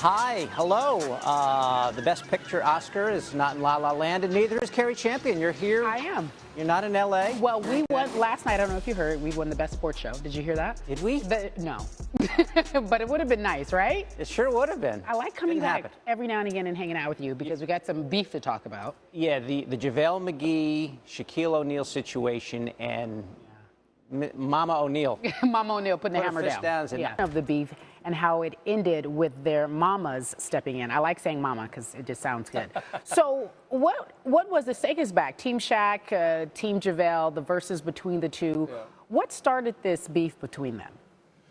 Hi, hello. The Best Picture Oscar is not in La La Land, and neither is Cari Champion. You're here. I am. You're not in L.A.? Well, we won last night. I don't know if you heard. We won the Best Sports Show. Did you hear that? Did we? No. But it would have been nice, right? It sure would have been. I like coming back every now and again and hanging out with you because we got some beef to talk about. Yeah, the JaVale McGee, Shaquille O'Neal situation, and Mama O'Neal. Mama O'Neal putting the hammer down. Of the beef and how it ended with their mamas stepping in. I like saying mama because it just sounds good. So what was the take us back? Team Shaq, Team JaVale, the verses between the two. Yeah. What started this beef between them?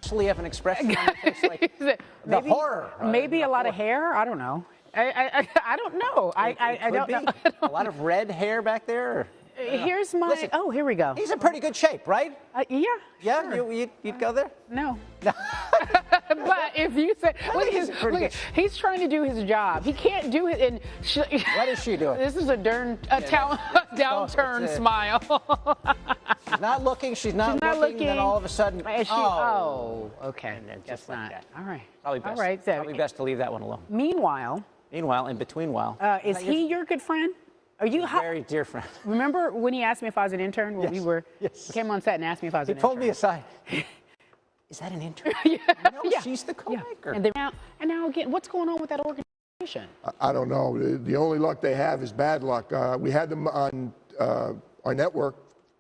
Actually have an expression on your face like the horror. Maybe a lot of hair? I don't know. I don't know. I don't know. A lot of red hair back there? Here's my. Listen, oh, here we go. He's in pretty good shape, right? Yeah. Yeah, sure. you'd go there? No. But if you say, look, he's trying to do his job. He can't do it. And what is she doing? This is a downturn smile. She's not looking. She's not looking. Then all of a sudden, okay. Guess not. Like all right. Probably best. All right. Probably best to leave that one alone. Meanwhile, in between while, is he your good friend? Are you very dear friend? Remember when he asked me if I was an intern? When he came on set and asked me if I was an intern. He pulled me aside. Is that an intern? She's the co-maker. Yeah. And now again, what's going on with that organization? I don't know. The only luck they have is bad luck. We had them on our network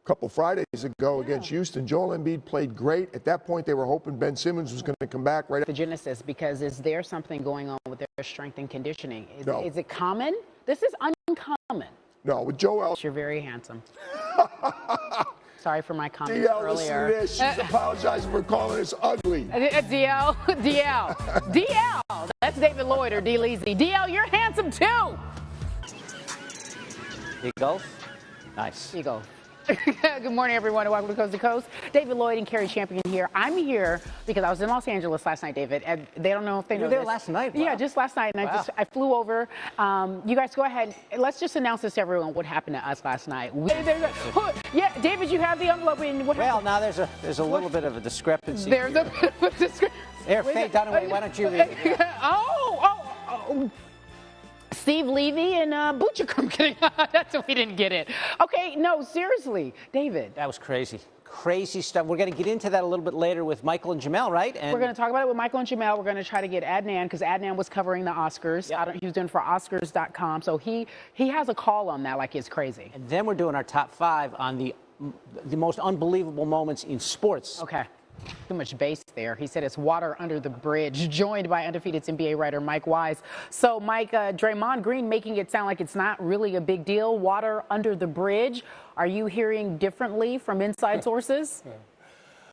a couple Fridays ago against Houston. Joel Embiid played great. At that point, they were hoping Ben Simmons was going to come back right. The genesis, because is there something going on with their strength and conditioning? No. Is it common? This is uncommon. No, with Joel. You're very handsome. Sorry for my comments DL, earlier. listen to this. She's apologizing for calling us ugly. DL. That's David Lloyd or D. Leasy. DL, you're handsome too. Eagles. Nice. Eagles. Good morning, everyone, and welcome to Coast to Coast. David Lloyd and Cari Champion here. I'm here because I was in Los Angeles last night, David, and they don't know if they know this. You were there last night? Wow. Yeah, just last night, and I flew over. You guys go ahead. Let's just announce this to everyone what happened to us last night. Yeah, David, you have the envelope. Well, now there's a little bit of a discrepancy. There's a bit of a discrepancy. Here, Faye Dunaway, why don't you read it? Oh. Steve Levy and Butcher. I'm kidding. That's we didn't get it. Okay, no, seriously, David. That was crazy. Crazy stuff. We're going to get into that a little bit later with Michael and Jamel, right? And we're going to talk about it with Michael and Jamel. We're going to try to get Adnan because Adnan was covering the Oscars. Yep. He was doing for Oscars.com. So he has a call on that like it's crazy. And then we're doing our top 5 on the most unbelievable moments in sports. Okay. Too much bass there. He said it's water under the bridge, joined by undefeated NBA writer Mike Wise. So, Mike, Draymond Green making it sound like it's not really a big deal. Water under the bridge. Are you hearing differently from inside sources?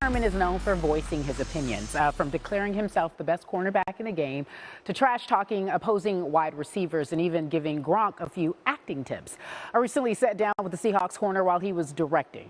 Herman is known for voicing his opinions, from declaring himself the best cornerback in the game to trash-talking opposing wide receivers and even giving Gronk a few acting tips. I recently sat down with the Seahawks corner while he was directing,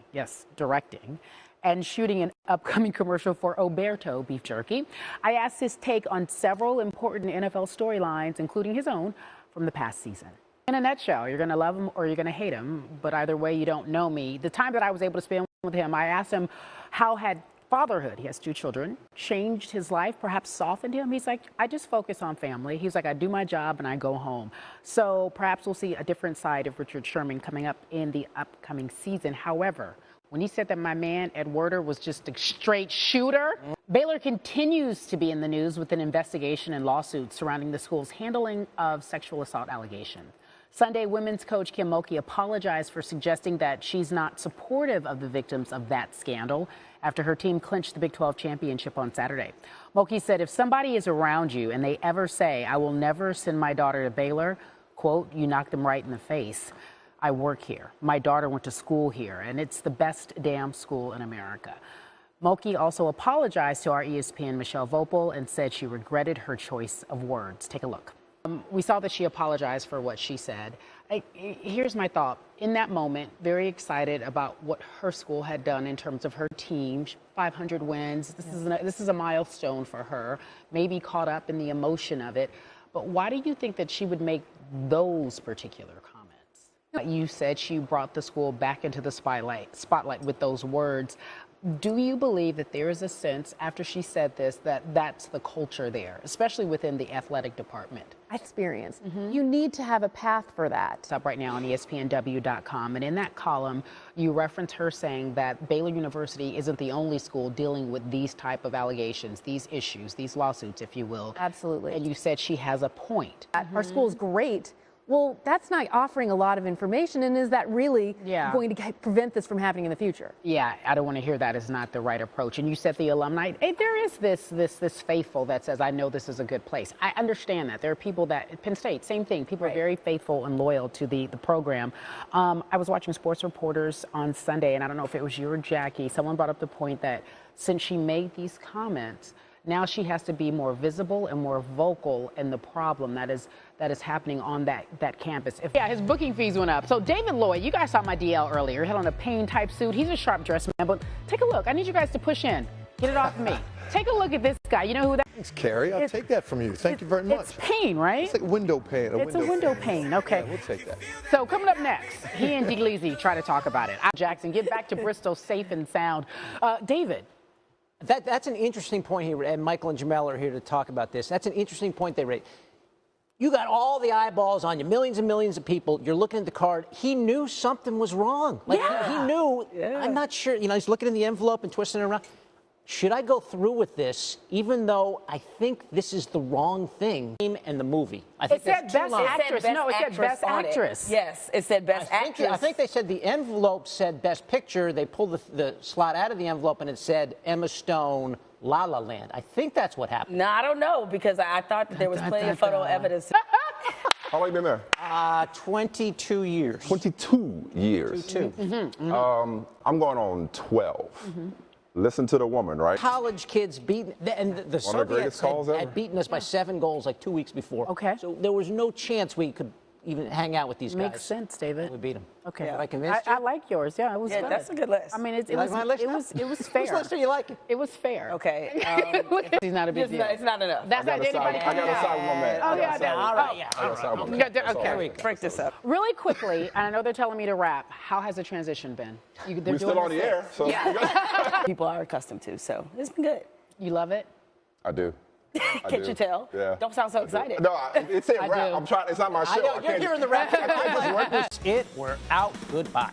and shooting an upcoming commercial for Oberto beef jerky. I asked his take on several important NFL storylines, including his own, from the past season. In a nutshell, you're going to love him or you're going to hate him, but either way, you don't know me. The time that I was able to spend with him, I asked him how had fatherhood, he has 2 children, changed his life, perhaps softened him. He's like, I just focus on family. He's like, I do my job and I go home. So perhaps we'll see a different side of Richard Sherman coming up in the upcoming season. However, when he said that my man, Ed Werder, was just a straight shooter, Baylor continues to be in the news with an investigation and lawsuit surrounding the school's handling of sexual assault allegations. Sunday, women's coach Kim Mulkey apologized for suggesting that she's not supportive of the victims of that scandal after her team clinched the Big 12 championship on Saturday. Mulkey said, if somebody is around you and they ever say, I will never send my daughter to Baylor, quote, you knock them right in the face. I work here. My daughter went to school here, and it's the best damn school in America. Mulkey also apologized to our ESPN Michelle Vopel and said she regretted her choice of words. Take a look. We saw that she apologized for what she said. Here's my thought. In that moment, very excited about what her school had done in terms of her team, 500 wins. This is a milestone for her, maybe caught up in the emotion of it. But why do you think that she would make those particular comments? You said she brought the school back into the spotlight with those words. Do you believe that there is a sense, after she said this, that that's the culture there, especially within the athletic department? Experience. You need to have a path for that. It's up right now on ESPNW.com, and in that column, you reference her saying that Baylor University isn't the only school dealing with these type of allegations, these issues, these lawsuits, if you will. Absolutely. And you said she has a point. Our school's great. Well, that's not offering a lot of information, and is that really going to prevent this from happening in the future? Yeah, I don't want to hear that is not the right approach. And you said the alumni, hey, there is this faithful that says, I know this is a good place. I understand that. There are people that, Penn State, same thing. People are very faithful and loyal to the program. I was watching Sports Reporters on Sunday, and I don't know if it was you or Jackie. Someone brought up the point that since she made these comments, now she has to be more visible and more vocal in the problem that is happening on that campus. His booking fees went up. So David Lloyd, you guys saw my DL earlier. He had on a Payne-type suit. He's a sharp-dressed man, but take a look. I need you guys to push in. Get it off of me. Take a look at this guy. You know who that is? Thanks, Cari. I'll take that from you. Thank you very much. It's Payne, right? It's like window pane. It's a window pane. Okay. Yeah, we'll take that. So coming up next, he and DeGleazy try to talk about it. Jackson, get back to Bristol safe and sound. David. That's an interesting point here, and Michael and Jamel are here to talk about this. That's an interesting point they raised. You got all the eyeballs on you, millions and millions of people. You're looking at the card. He knew something was wrong. Like he knew. I'm not sure. You know, he's looking in the envelope and twisting it around. Should I go through with this, even though I think this is the wrong thing? And the movie. I think it said best actress. No, it said best actress. Yes, it said best actress. I think they said the envelope said best picture. They pulled the slot out of the envelope and it said Emma Stone, La La Land. I think that's what happened. No, I don't know, because I thought that there was plenty of photo evidence. How long you been there? 22 years. 22 years. 22. I'm going on 12. Listen to the woman, right? College kids beaten, and the One of the Soviets greatest calls ever. had beaten us by 7 goals like 2 weeks before. Okay. So there was no chance we could even hang out with these guys. Makes sense, David. We beat them. Okay. Did I convince you? I like yours. Yeah, it was good. That's a good list. I mean, it like my list? was fair. Whose list do you like? It was fair. Okay. He's not a big deal. It's not enough. That's not anybody. I got to side with my man. Oh, yeah, All right, yeah. I got to side with my man. That's all. Okay. Break this up. Really quickly, and I know they're telling me to wrap. How has the transition been? We're still on the air, so People are accustomed to, so it's been good. You love it? I do. Can't you tell? Yeah. Don't sound so excited. No, it said I rap. do. I'm trying. It's not my show. I know, you're hearing the rap. It. We're out. Goodbye.